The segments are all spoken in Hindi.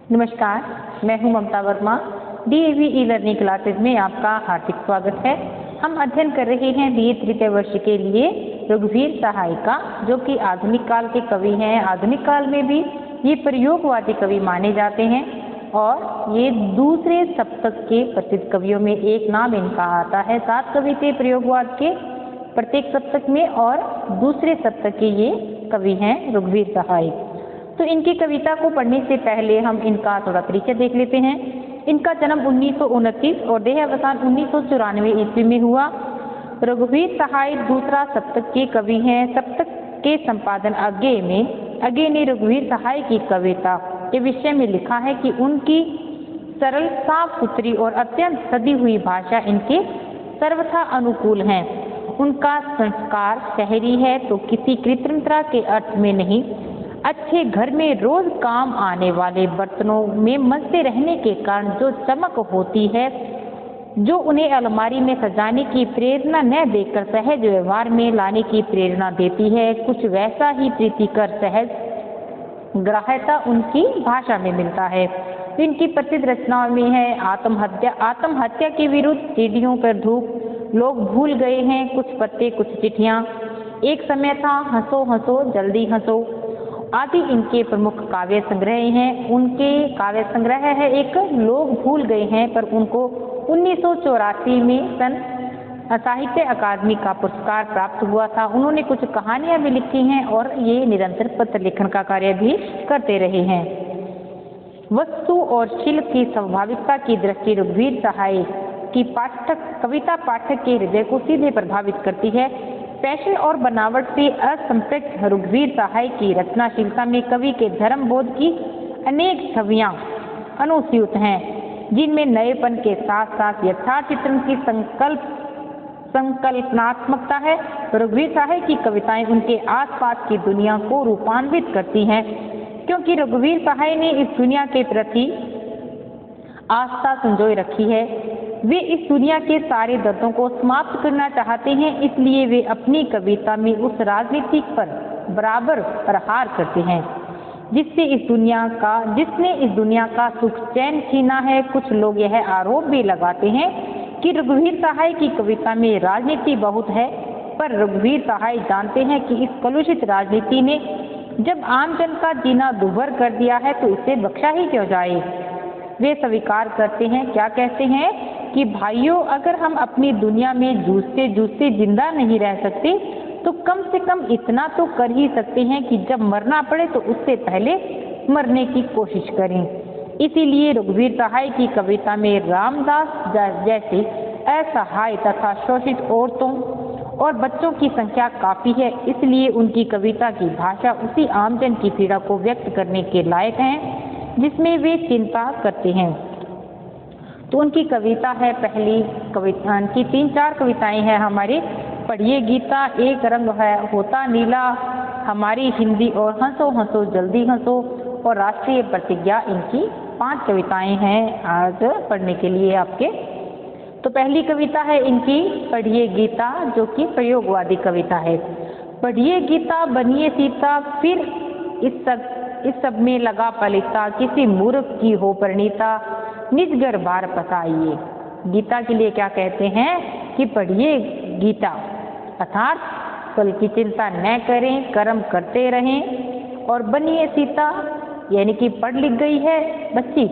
नमस्कार, मैं हूं Mamta Verma. DAV e learning classes में आपका हार्दिक स्वागत है। हम अध्ययन कर रहे हैं बीए तृतीय वर्ष के लिए रघुवीर सहाय का, जो कि आधुनिक काल के कवि हैं। आधुनिक काल में भी ये प्रयोगवादी कवि माने जाते हैं और ये दूसरे सप्तक के प्रसिद्ध कवियों में एक नाम इनका आता है। 7 कवि थे प्रयोगवाद के प्रत्येक सप्तक में और दूसरे सप्तक के ये कवि हैं रघुवीर सहाय। तो इनकी कविता को पढ़ने से पहले हम इनका थोड़ा परिचय देख लेते हैं। इनका जन्म 1929 और देहावसान 1994 ईस्वी में हुआ। रघुवीर सहाय दूसरा सप्तक के कवि हैं। सप्तक के संपादन अज्ञे ने रघुवीर सहाय की कविता के विषय में लिखा है कि उनकी सरल, साफ सुथरी और अत्यंत सदी हुई भाषा इनके सर्वथा अनुकूल है। उनका संस्कार शहरी है तो किसी कृत्रिमता के अर्थ में नहीं। अच्छे घर में रोज काम आने वाले बर्तनों में मजते रहने के कारण जो चमक होती है, जो उन्हें अलमारी में सजाने की प्रेरणा न देकर सहज व्यवहार में लाने की प्रेरणा देती है, कुछ वैसा ही प्रीतिकर सहज ग्राह्यता उनकी भाषा में मिलता है। इनकी प्रसिद्ध रचनाओं में है आत्महत्या के विरुद्ध, सीढ़ियों पर धूप, लोग भूल गए हैं, कुछ पत्ते कुछ चिट्ठियां, एक समय था, हंसो हंसो जल्दी हंसो आदि इनके प्रमुख काव्य संग्रह हैं। उनके काव्य संग्रह है एक लोग भूल गए हैं, पर उनको 1984 में साहित्य अकादमी का पुरस्कार प्राप्त हुआ था। उन्होंने कुछ कहानियां भी लिखी हैं और ये निरंतर पत्र लेखन का कार्य भी करते रहे हैं। वस्तु और शिल्प की स्वाभाविकता की दृष्टि रघुवीर सहाय की कविता पाठक के हृदय को सीधे प्रभावित करती है। फैशन और बनावट से असंपृक्त रघुवीर सहाय की रचनाशीलता में कवि के धर्मबोध की अनेक छवियां अनुस्यूत हैं, जिनमें नएपन के साथ साथ यथार्थ चित्रण की संकल्पनात्मकता है। रघुवीर सहाय की कविताएं उनके आसपास की दुनिया को रूपांतरित करती हैं, क्योंकि रघुवीर सहाय ने इस दुनिया के प्रति आस्था संजोए रखी है। वे इस दुनिया के सारे दर्दों को समाप्त करना चाहते हैं, इसलिए वे अपनी कविता में उस राजनीति पर बराबर प्रहार करते हैं जिसने इस दुनिया का सुख चैन छीना है। कुछ लोग यह आरोप भी लगाते हैं कि रघुवीर सहाय की कविता में राजनीति बहुत है, पर रघुवीर सहाय जानते हैं कि इस कलुषित राजनीति ने जब आमजन का जीना दुभर कर दिया है तो इसे बख्शा ही क्यों जाए। वे स्वीकार करते हैं, क्या कहते हैं कि भाइयों, अगर हम अपनी दुनिया में जूझते जूझते जिंदा नहीं रह सकते तो कम से कम इतना तो कर ही सकते हैं कि जब मरना पड़े तो उससे पहले मरने की कोशिश करें। इसीलिए रघुवीर सहाय की कविता में रामदास जैसे असहाय तथा शोषित औरतों और बच्चों की संख्या काफी है। इसलिए उनकी कविता की भाषा उसी आमजन की पीड़ा को व्यक्त करने के लायक है जिसमें वे चिंता करते हैं। तो उनकी कविता है, पहली कविता की 3-4 कविताएं हैं हमारी। पढ़िए गीता, एक रंग है होता नीला, हमारी हिंदी और हंसो हंसो जल्दी हंसो और राष्ट्रीय प्रतिज्ञा। इनकी 5 कविताएं हैं आज पढ़ने के लिए आपके। तो पहली कविता है इनकी पढ़िए गीता, जो कि प्रयोगवादी कविता है। पढ़िए गीता बनिए सीता, फिर इस सब में लगा पलिता, किसी मूर्ख की हो परिणीता, निज घर बार पसाइए। गीता के लिए क्या कहते हैं कि पढ़िए गीता, अर्थात कल की चिंता न करें, कर्म करते रहें। और बनिए सीता, यानी कि पढ़ लिख गई है बच्ची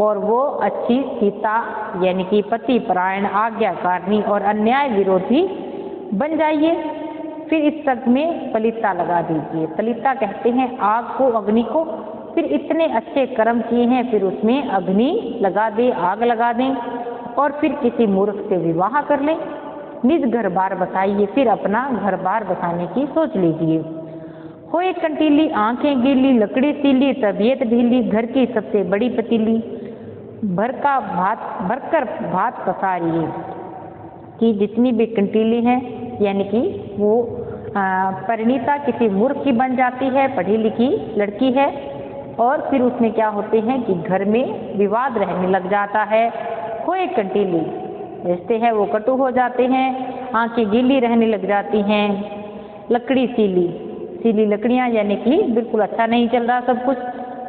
और वो अच्छी सीता यानी कि पति परायण, आज्ञाकारिणी और अन्याय विरोधी बन जाइए। फिर इस सब में पलिता लगा दीजिए। पलिता कहते हैं आग को, अग्नि को। फिर इतने अच्छे कर्म किए हैं, फिर उसमें अग्नि लगा दे, आग लगा दें और फिर किसी मूर्ख से विवाह कर लें। निज घर बार बसाइए, फिर अपना घर बार बसाने की सोच लीजिए। होए कंटीली, आंखें गीली, लकड़ी सीली, तबीयत ढीली, घर की सबसे बड़ी पतीली, भरकर भात पसारिए। कि जितनी भी कंटीली हैं, यानी कि वो परिणीता किसी मूर्ख की बन जाती है, पढ़ी लिखी लड़की है, और फिर उसमें क्या होते हैं कि घर में विवाद रहने लग जाता है। होए कंटीली, रिश्ते हैं वो कटु हो जाते हैं, आंखें गीली रहने लग जाती हैं। लकड़ी सीली, सीली लकड़ियां यानी कि बिल्कुल अच्छा नहीं चल रहा सब कुछ।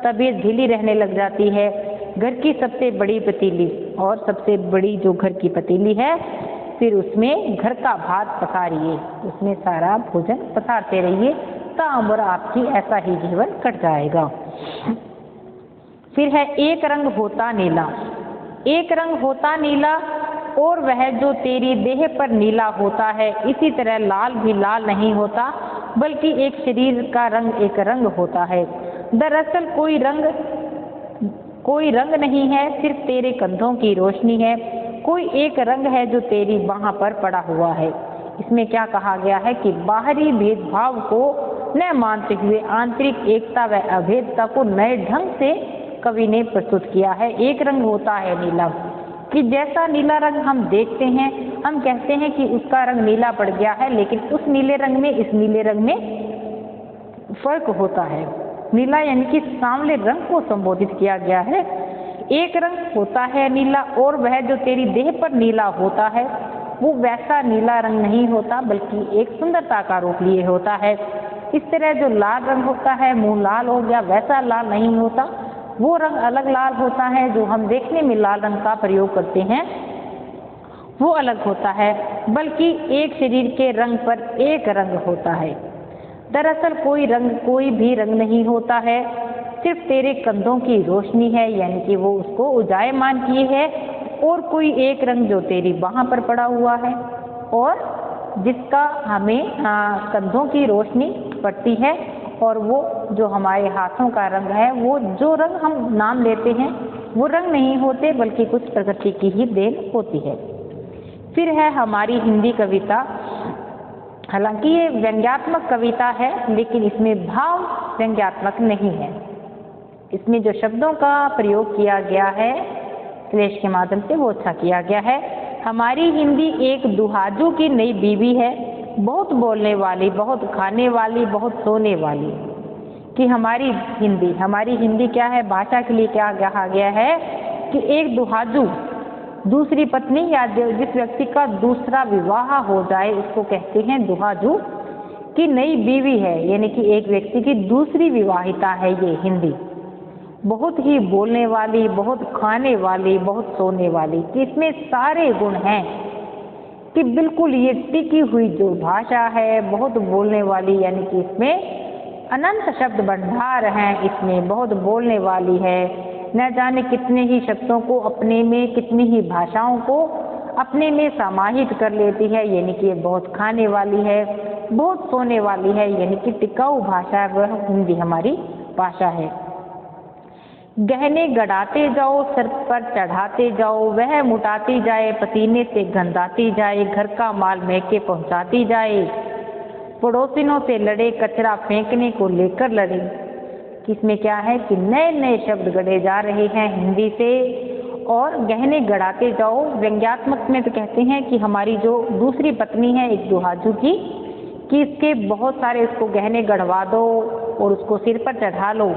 तबीयत ढीली रहने लग जाती है। घर की सबसे बड़ी पतीली और सबसे बड़ी जो घर की पतीली है, फिर उसमें घर का भात पकारिए, उसमें सारा भोजन पसारते रहिए, ताउम्र आपकी ऐसा ही जीवन कट जाएगा। फिर है एक रंग होता नीला। एक रंग होता नीला और वह जो तेरी देह पर नीला होता है, इसी तरह लाल भी लाल नहीं होता, बल्कि एक शरीर का रंग एक रंग होता है। दरअसल कोई रंग नहीं है, सिर्फ तेरे कंधों की रोशनी है। कोई एक रंग है जो तेरी बाह पर पड़ा हुआ है। इसमें क्या कहा गया है कि बाहरी भेदभाव को न मानते हुए आंतरिक एकता व अभेदता को नए ढंग से कवि ने प्रस्तुत किया है। एक रंग होता है नीला, कि जैसा नीला रंग हम देखते हैं, हम कहते हैं कि उसका रंग नीला पड़ गया है, लेकिन उस नीले रंग में इस नीले रंग में फर्क होता है। नीला यानी कि सांवले रंग को संबोधित किया गया है। एक रंग होता है नीला और वह जो तेरी देह पर नीला होता है, वो वैसा नीला रंग नहीं होता, बल्कि एक सुंदरता का रूप लिए होता है। इस तरह जो लाल रंग होता है, मुंह लाल हो गया, वैसा लाल नहीं होता, वो रंग अलग लाल होता है। जो हम देखने में लाल रंग का प्रयोग करते हैं वो अलग होता है, बल्कि एक शरीर के रंग पर एक रंग होता है। दरअसल कोई भी रंग नहीं होता है, सिर्फ तेरे कंधों की रोशनी है, यानी कि वो उसको उजायमान किए है। और कोई एक रंग जो तेरी बाह पर पड़ा हुआ है और जिसका हमें कंधों की रोशनी पड़ती है, और वो जो हमारे हाथों का रंग है, वो जो रंग हम नाम लेते हैं वो रंग नहीं होते, बल्कि कुछ प्रकृति की ही देन होती है। फिर है हमारी हिंदी कविता। हालांकि ये व्यंग्यात्मक कविता है, लेकिन इसमें भाव व्यंग्यात्मक नहीं है। इसमें जो शब्दों का प्रयोग किया गया है श्लेष के माध्यम से, वो अच्छा किया गया है। हमारी हिंदी एक दुहाजू की नई बीवी है, बहुत बोलने वाली, बहुत खाने वाली, बहुत सोने वाली। कि हमारी हिंदी क्या है, भाषा के लिए क्या कहा गया है कि एक दुहाजू, दूसरी पत्नी या जिस व्यक्ति का दूसरा विवाह हो जाए उसको कहते हैं दुहाजू, की नई बीवी है, यानी कि एक व्यक्ति की दूसरी विवाहिता है ये हिंदी। बहुत ही बोलने वाली, बहुत खाने वाली, बहुत सोने वाली, कि इसमें सारे गुण हैं, कि बिल्कुल ये टिकी हुई जो भाषा है, बहुत बोलने वाली, यानी कि इसमें अनंत शब्द भंडार हैं, इसमें बहुत बोलने वाली है, न जाने कितने ही शब्दों को अपने में, कितनी ही भाषाओं को अपने में समाहित कर लेती है, यानी कि ये बहुत खाने वाली है, बहुत सोने वाली है, यानी कि टिकाऊ भाषा है, वह हिंदी हमारी भाषा है। गहने गढ़ाते जाओ, सर पर चढ़ाते जाओ, वह मुटाती जाए, पसीने से गंधाती जाए, घर का माल महके पहुंचाती जाए, पड़ोसिनों से लड़े, कचरा फेंकने को लेकर लड़े। इसमें क्या है कि नए नए शब्द गढ़े जा रहे हैं हिंदी से। और गहने गढ़ाते जाओ, व्यंग्यात्मक में तो कहते हैं कि हमारी जो दूसरी पत्नी है एक दुहाजू की, कि इसके बहुत सारे उसको गहने गढ़वा दो और उसको सिर पर चढ़ा लो,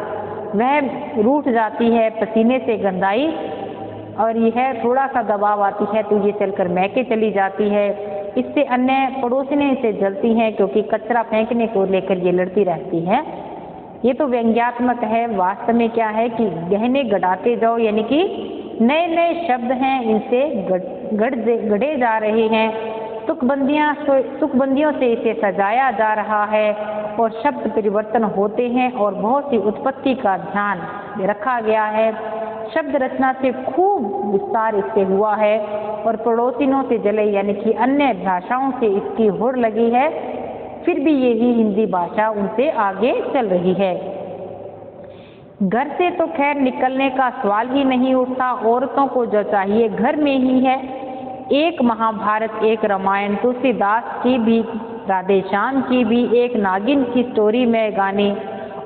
वह रूठ जाती है, पसीने से गंधाई, और यह थोड़ा सा दबाव आती है तो ये चलकर महके चली जाती है। इससे अन्य पड़ोसिनें इसे जलती हैं, क्योंकि कचरा फेंकने को लेकर ये लड़ती रहती है। ये तो व्यंग्यात्मक है। वास्तव में क्या है कि गहने गढ़ाते जाओ, यानी कि नए नए शब्द हैं, इनसे गढ़े जा रहे हैं, तुकबंदियों से इसे सजाया जा रहा है, और शब्द परिवर्तन होते हैं, और बहुत सी उत्पत्ति का ध्यान रखा गया है। शब्द रचना से खूब विस्तार इससे हुआ है, और पड़ोसिनों से जले, यानी कि अन्य भाषाओं से इसकी होड़ लगी है, फिर भी यही हिंदी भाषा उनसे आगे चल रही है। घर से तो खैर निकलने का सवाल ही नहीं उठता, औरतों को जो चाहिए घर में ही है। एक महाभारत, एक रामायण, तुलसीदास की भी, राधे श्याम की भी, एक नागिन की स्टोरी में गाने,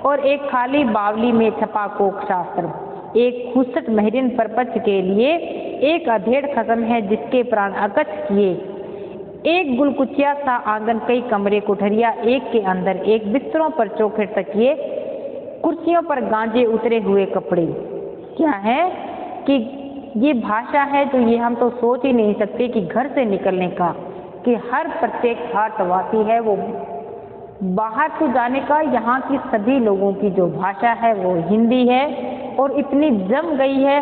और एक खाली बावली में छपा कोक शास्त्र, एक खुसट महरिन परपच के लिए, एक अधेड़ खत्म है जिसके प्राण अकच किए, एक गुलकुचिया सा आंगन, कई कमरे कोठरिया एक के अंदर, एक बिस्तरों पर चौखट तकिए, कुर्सियों पर गांजे उतरे हुए कपड़े। क्या है कि ये भाषा है तो ये हम तो सोच ही नहीं सकते कि घर से निकलने का, कि हर प्रत्येक भारतवासी है वो बाहर तो जाने का यहाँ की सभी लोगों की जो भाषा है वो हिंदी है और इतनी जम गई है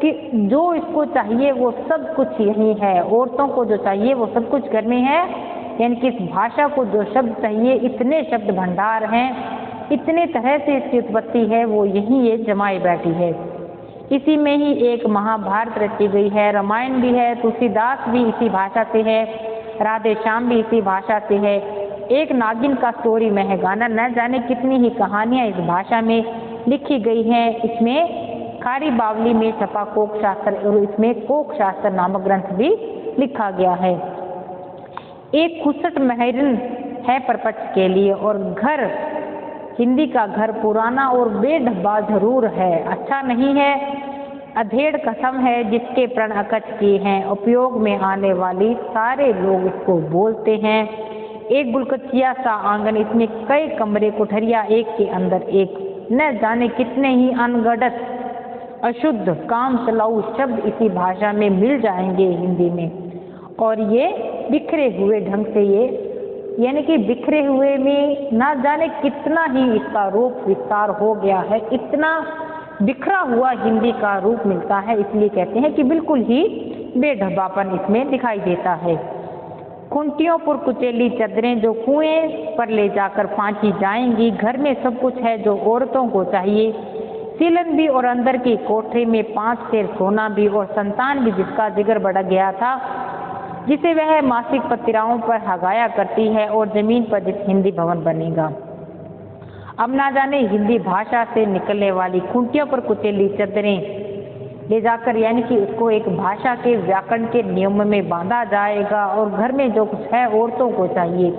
कि जो इसको चाहिए वो सब कुछ यही है। औरतों को जो चाहिए वो सब कुछ घर में है, यानी कि इस भाषा को जो शब्द चाहिए इतने शब्द भंडार हैं, इतने तरह से इसकी उत्पत्ति है, वो यही ये जमाई बैठी है। इसी में ही एक महाभारत रची गई है, रामायण भी है, तुलसीदास भी इसी भाषा से है, राधे श्याम भी इसी भाषा से है। एक नागिन का स्टोरी में है गाना, न जाने कितनी ही कहानियां इस भाषा में लिखी गई हैं। इसमें खारी बावली में छपा कोक शास्त्र और इसमें कोक शास्त्र नामक ग्रंथ भी लिखा गया है। एक खुसट महरन है परपच के लिए और घर हिंदी का घर पुराना और बेढब्बा जरूर है, अच्छा नहीं है, अधेड़ कसम है जिसके प्रण अकच किए हैं, उपयोग में आने वाली सारे लोग इसको बोलते हैं। एक गुलकचिया सा आंगन, इसमें कई कमरे, कोठरिया एक के अंदर एक, न जाने कितने ही अनगढ़त अशुद्ध काम चलाऊ शब्द इसी भाषा में मिल जाएंगे हिंदी में। और ये बिखरे हुए ढंग से ये, यानी कि बिखरे हुए में ना जाने कितना ही इसका रूप विस्तार हो गया है, इतना बिखरा हुआ हिंदी का रूप मिलता है, इसलिए कहते हैं कि बिल्कुल ही बेढब्बापन इसमें दिखाई देता है। खूंटियों पर कुचेली चादरें जो कुएं पर ले जाकर फांची जाएंगी, घर में सब कुछ है जो औरतों को चाहिए, सीलन भी और अंदर की कोठरी में 5 सेर सोना भी और संतान भी जिसका जिगर बढ़ गया था, जिसे वह मासिक पत्रिकाओं पर हगाया करती है और जमीन पर जिस हिंदी भवन बनेगा। अब ना जाने हिंदी भाषा से निकलने वाली खूंटियों पर कुचेली चादरें ले जाकर, यानी कि उसको एक भाषा के व्याकरण के नियम में बांधा जाएगा और घर में जो कुछ है औरतों को चाहिए,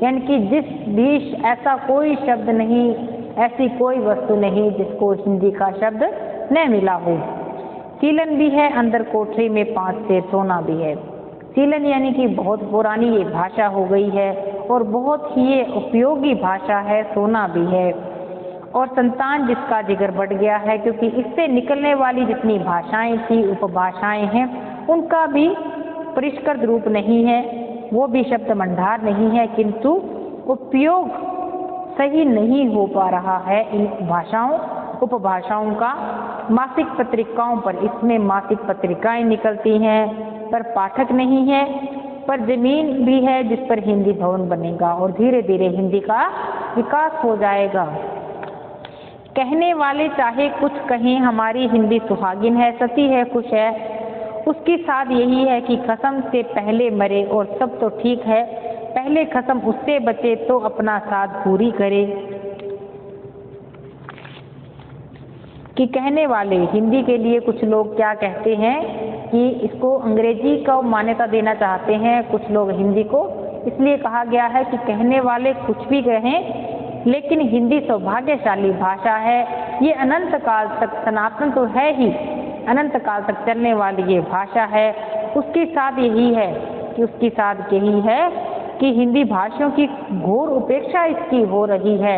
यानी कि जिस भी ऐसा कोई शब्द नहीं, ऐसी कोई वस्तु नहीं जिसको हिंदी का शब्द न मिला हो। सीलन भी है, अंदर कोठरी में 5 सेर सोना भी है। सीलन यानी कि बहुत पुरानी ये भाषा हो गई है और बहुत ही ये उपयोगी भाषा है, सोना भी है। और संतान जिसका जिगर बढ़ गया है, क्योंकि इससे निकलने वाली जितनी भाषाएं थी, उपभाषाएं हैं, उनका भी परिष्कृत रूप नहीं है, वो भी शब्द भंडार नहीं है, किंतु उपयोग सही नहीं हो पा रहा है इन भाषाओं उपभाषाओं का। मासिक पत्रिकाओं पर, इसमें मासिक पत्रिकाएं निकलती हैं पर पाठक नहीं है, पर जमीन भी है जिस पर हिंदी भवन बनेगा और धीरे धीरे हिंदी का विकास हो जाएगा। कहने वाले चाहे कुछ कहें, हमारी हिंदी सुहागिन है, सती है, खुश है, उसकी साथ यही है कि कसम से पहले मरे और सब तो ठीक है, पहले कसम उससे बचे तो अपना साथ पूरी करे। कि कहने वाले हिंदी के लिए कुछ लोग क्या कहते हैं कि इसको अंग्रेजी को मान्यता देना चाहते हैं, कुछ लोग हिंदी को, इसलिए कहा गया है कि कहने वाले कुछ भी कहें लेकिन हिंदी सौभाग्यशाली भाषा है, ये अनंत काल तक सनातन तो है ही, अनंत काल तक चलने वाली ये भाषा है। उसके साथ यही है कि उसकी साथ यही है कि हिंदी भाषाओं की घोर उपेक्षा इसकी हो रही है,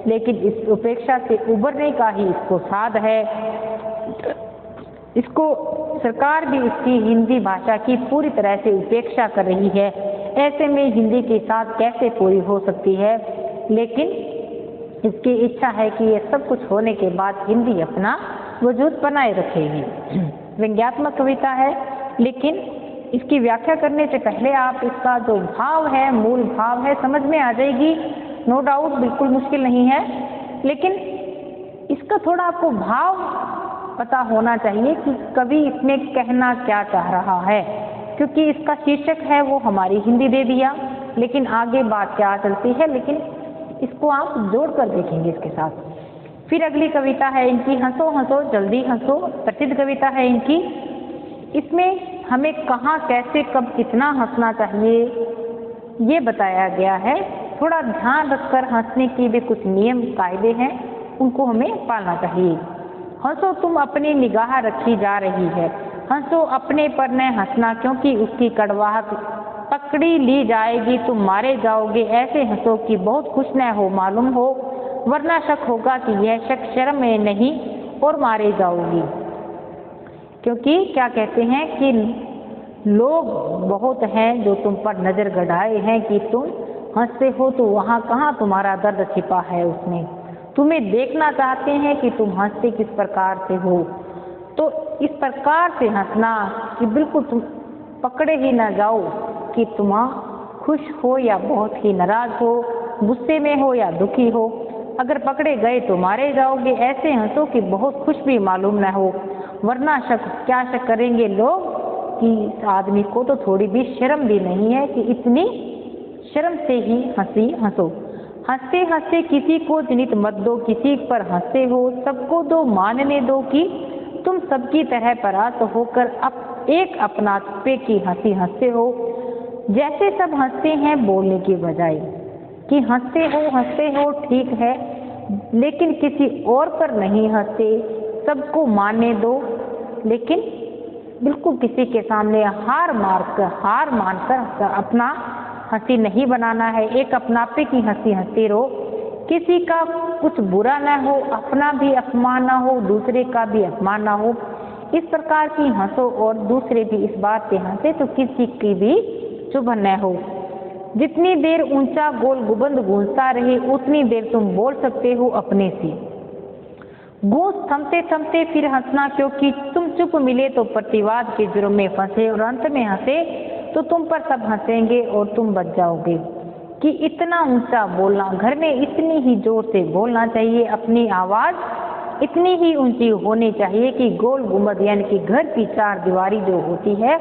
लेकिन इस उपेक्षा से उबरने का ही इसको साध है। इसको सरकार भी इसकी हिंदी भाषा की पूरी तरह से उपेक्षा कर रही है। ऐसे में हिंदी के साथ कैसे पूरी हो सकती है, लेकिन इसकी इच्छा है कि ये सब कुछ होने के बाद हिंदी अपना वजूद बनाए रखेगी। व्यंग्यात्मक कविता है, लेकिन इसकी व्याख्या करने से पहले आप इसका जो भाव है, मूल भाव है, समझ में आ जाएगी, नो डाउट, बिल्कुल मुश्किल नहीं है, लेकिन इसका थोड़ा आपको भाव पता होना चाहिए कि कवि इसमें कहना क्या चाह रहा है, क्योंकि इसका शीर्षक है वो हमारी हिंदी दे दिया, लेकिन आगे बात क्या चलती है, लेकिन इसको आप जोड़कर देखेंगे इसके साथ। फिर अगली कविता है इनकी हंसो हंसो जल्दी हंसो, प्रसिद्ध कविता है इनकी। इसमें हमें कहाँ, कैसे, कब, कितना हंसना चाहिए ये बताया गया है। थोड़ा ध्यान रखकर हंसने की भी कुछ नियम कायदे हैं, उनको हमें पालना चाहिए। हंसो तुम अपनी निगाह रखी जा रही है, हंसो अपने पर न हंसना, क्योंकि उसकी कड़वाहट पकड़ी ली जाएगी, तुम मारे जाओगे। ऐसे हंसो कि बहुत खुश न हो मालूम हो, वरना शक होगा कि यह शक शर्म में नहीं और मारे जाओगी। क्योंकि क्या कहते हैं कि लोग बहुत हैं जो तुम पर नजर गड़ाए हैं कि तुम हंसते हो तो वहाँ कहाँ तुम्हारा दर्द छिपा है उसमें। तुम्हें देखना चाहते हैं कि तुम हंसते किस प्रकार से हो। तो इस प्रकार से हंसना कि बिल्कुल तुम पकड़े ही ना जाओ कि तुम खुश हो या बहुत ही नाराज हो, गुस्से में हो या दुखी हो। अगर पकड़े गए तो मारे जाओगे। ऐसे हंसो कि बहुत खुश भी मालूम न हो, वरना क्या शक करेंगे लोग कि इस आदमी को तो थोड़ी भी शर्म भी नहीं है कि इतनी शर्म से ही हंसो। हंसते हंसते किसी को जनित मत दो, किसी पर हंसते हो सबको दो मानने दो कि तुम सबकी तरह परास्त होकर एक अपनापे की हंसी हंसते हो। जैसे सब हंसते हैं बोलने की बजाय कि हंसते हो ठीक है, लेकिन किसी और पर नहीं हंसते, सबको मानने दो। लेकिन बिल्कुल किसी के सामने हार मानकर अपना हंसी नहीं बनाना है। एक अपनापे की हंसी हंसते रहो, किसी का कुछ बुरा ना हो, अपना भी अपमान ना हो, दूसरे का भी अपमान ना हो। इस प्रकार की हंसो और दूसरे भी इस बात पे हंसे तो किसी की भी चुभन न हो। जितनी देर ऊंचा गोल गुबंद गूंजता रहे उतनी देर तुम बोल सकते हो अपने से। गूंज थमते थमते फिर हंसना, क्योंकि तुम चुप मिले तो प्रतिवाद के जुर्म में फंसे और अंत में हंसे तो तुम पर सब हंसेंगे और तुम बच जाओगे। कि इतना ऊंचा बोलना, घर में इतनी ही जोर से बोलना चाहिए, अपनी आवाज इतनी ही ऊंची होनी चाहिए कि गोल गुंबद यानी कि घर की चार दीवारी जो होती है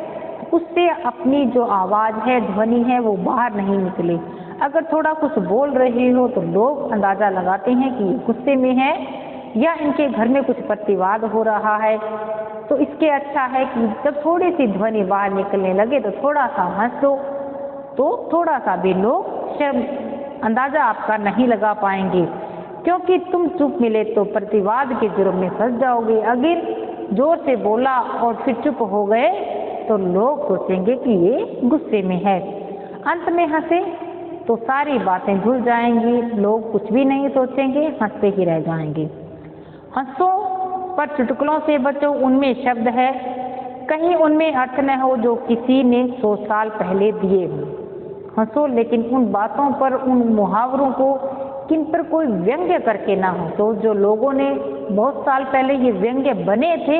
उससे अपनी जो आवाज है, ध्वनि है, वो बाहर नहीं निकले। अगर थोड़ा कुछ बोल रहे हो तो लोग अंदाजा लगाते हैं कि गुस्से में है या इनके घर में कुछ प्रतिवाद हो रहा है। तो इसके अच्छा है कि जब थोड़ी सी ध्वनि बाहर निकलने लगे तो थोड़ा सा हंस दो, तो थोड़ा सा भी लोग अंदाजा आपका नहीं लगा पाएंगे। क्योंकि तुम चुप मिले तो प्रतिवाद के जुर्म में फंस जाओगे। अगर जोर से बोला और फिर चुप हो गए तो लोग सोचेंगे कि ये गुस्से में है। अंत में हंसे तो सारी बातें भूल जाएंगी, लोग कुछ भी नहीं सोचेंगे, हंसते ही रह जाएंगे। हंसो पर चुटकुलों से बचो, उनमें शब्द है, कहीं उनमें अर्थ न हो जो किसी ने 100 साल पहले दिए हो। हंसो लेकिन उन बातों पर, उन मुहावरों को किन पर कोई व्यंग्य करके ना हंसो जो लोगों ने बहुत साल पहले ये व्यंग्य बने थे,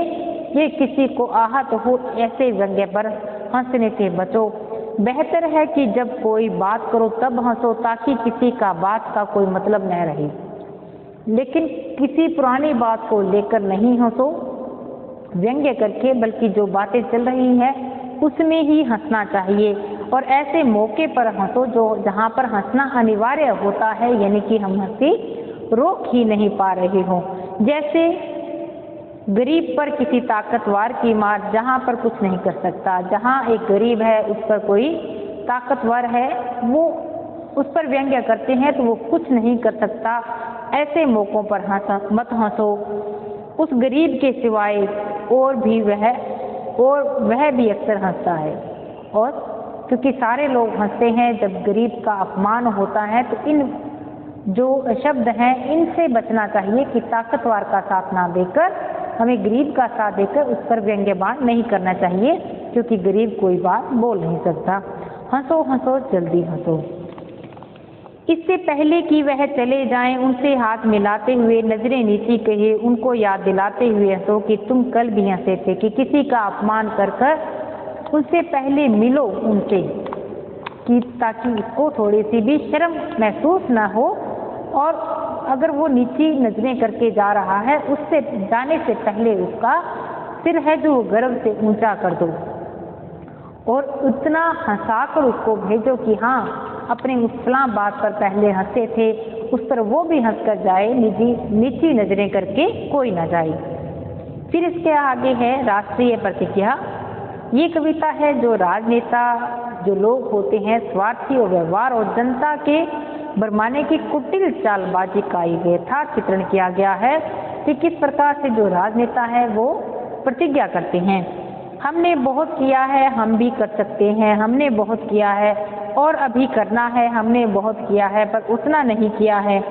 ये किसी को आहत हो, ऐसे व्यंग्य पर हंसने से बचो। बेहतर है कि जब कोई बात करो तब हंसो, ताकि किसी का बात का कोई मतलब न रहे। लेकिन किसी पुरानी बात को लेकर नहीं हंसो व्यंग्य करके, बल्कि जो बातें चल रही है उसमें ही हंसना चाहिए। और ऐसे मौके पर हंसो जो जहाँ पर हंसना अनिवार्य होता है, यानी कि हम हंसी रोक ही नहीं पा रहे हों। जैसे गरीब पर किसी ताकतवर की मार, जहाँ पर कुछ नहीं कर सकता, जहाँ एक गरीब है उस पर कोई ताकतवर है, वो उस पर व्यंग्य करते हैं तो वो कुछ नहीं कर सकता। ऐसे मौकों पर मत हंसो उस गरीब के सिवाय, और वह भी अक्सर हंसता है। और क्योंकि सारे लोग हंसते हैं जब गरीब का अपमान होता है, तो इन जो शब्द हैं इनसे बचना चाहिए कि ताकतवर का साथ ना देकर हमें गरीब का साथ देकर उस पर व्यंग्यबान नहीं करना चाहिए, क्योंकि गरीब कोई बात बोल नहीं सकता। हंसो हंसो जल्दी हंसो। इससे पहले कि वह चले जाएं, उनसे हाथ मिलाते हुए नजरें नीची कहे, उनको याद दिलाते हुए हंसो कि तुम कल भी हंसे थे। कि किसी का अपमान कर उनसे पहले मिलो उनसे, कि ताकि उसको थोड़ी सी भी शर्म महसूस न हो, और अगर वो नीची नजरें करके जा रहा है उससे जाने से पहले उसका सिर है जो गर्व से ऊंचा कर दो और उतना हंसाकर उसको भेजो कि हाँ अपने उस फलां बात पर पहले हंसे थे, उस पर वो भी हंसकर जाए, नीची नजरें करके कोई ना जाए। फिर इसके आगे है राष्ट्रीय प्रतिज्ञा। ये कविता है जो राजनेता जो लोग होते हैं स्वार्थी और व्यवहार और जनता के बरमाने की कुटिल चालबाजी का यथार्थ चित्रण किया गया है कि किस प्रकार से जो राजनेता है वो प्रतिज्ञा करते हैं। हमने बहुत किया है, हम भी कर सकते हैं, हमने बहुत किया है और अभी करना है, हमने बहुत किया है पर उतना नहीं किया है,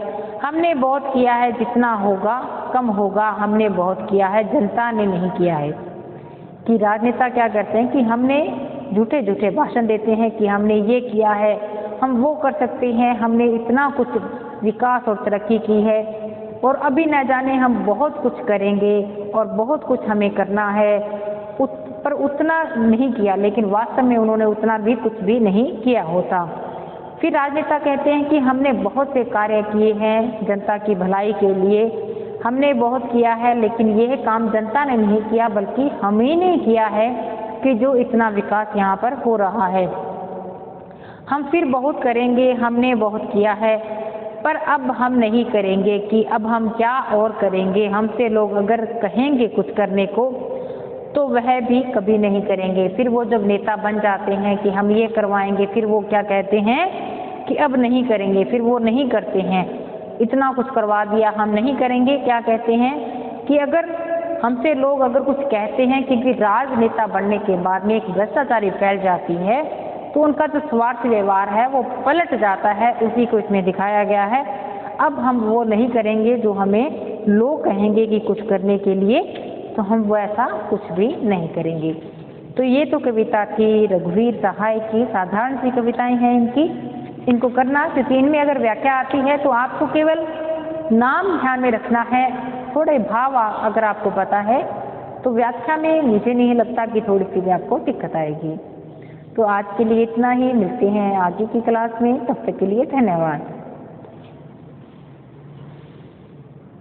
हमने बहुत किया है जितना होगा कम होगा, हमने बहुत किया है जनता ने नहीं किया है। कि राजनेता क्या करते हैं कि हमने झूठे भाषण देते हैं कि हमने ये किया है हम वो कर सकते हैं, हमने इतना कुछ विकास और तरक्की की है और अभी न जाने हम बहुत कुछ करेंगे और बहुत कुछ हमें करना है, पर उतना नहीं किया, लेकिन वास्तव में उन्होंने उतना भी कुछ भी नहीं किया होता। फिर राजनेता कहते हैं कि हमने बहुत से कार्य किए हैं जनता की भलाई के लिए, हमने बहुत किया है, लेकिन यह काम जनता ने नहीं किया बल्कि हम ही ने किया है कि जो इतना विकास यहाँ पर हो रहा है। हम फिर बहुत करेंगे, हमने बहुत किया है, पर अब हम नहीं करेंगे कि अब हम क्या और करेंगे। हमसे लोग अगर कहेंगे कुछ करने को तो वह भी कभी नहीं करेंगे। फिर वो जब नेता बन जाते हैं कि हम ये करवाएंगे, फिर वो क्या कहते हैं कि अब नहीं करेंगे, फिर वो नहीं करते हैं। इतना कुछ करवा दिया, हम नहीं करेंगे। क्या कहते हैं कि अगर हमसे लोग अगर कुछ कहते हैं, क्योंकि राजनेता बनने के बाद में एक भ्रष्टाचारी फैल जाती है तो उनका जो स्वार्थ व्यवहार है वो पलट जाता है, उसी को इसमें दिखाया गया है। अब हम वो नहीं करेंगे जो हमें लोग कहेंगे कि कुछ करने के लिए, तो हम वो ऐसा कुछ भी नहीं करेंगे। तो ये तो कविता थी रघुवीर सहाय की, साधारण सी कविताएं हैं इनकी, इनको करना, क्योंकि इनमें अगर व्याख्या आती है तो आपको केवल नाम ध्यान में रखना है, थोड़े भाव अगर आपको पता है तो व्याख्या में मुझे नहीं लगता कि थोड़ी सी भी आपको दिक्कत आएगी। तो आज के लिए इतना ही, मिलते हैं आगे की क्लास में, तब तक के लिए धन्यवाद।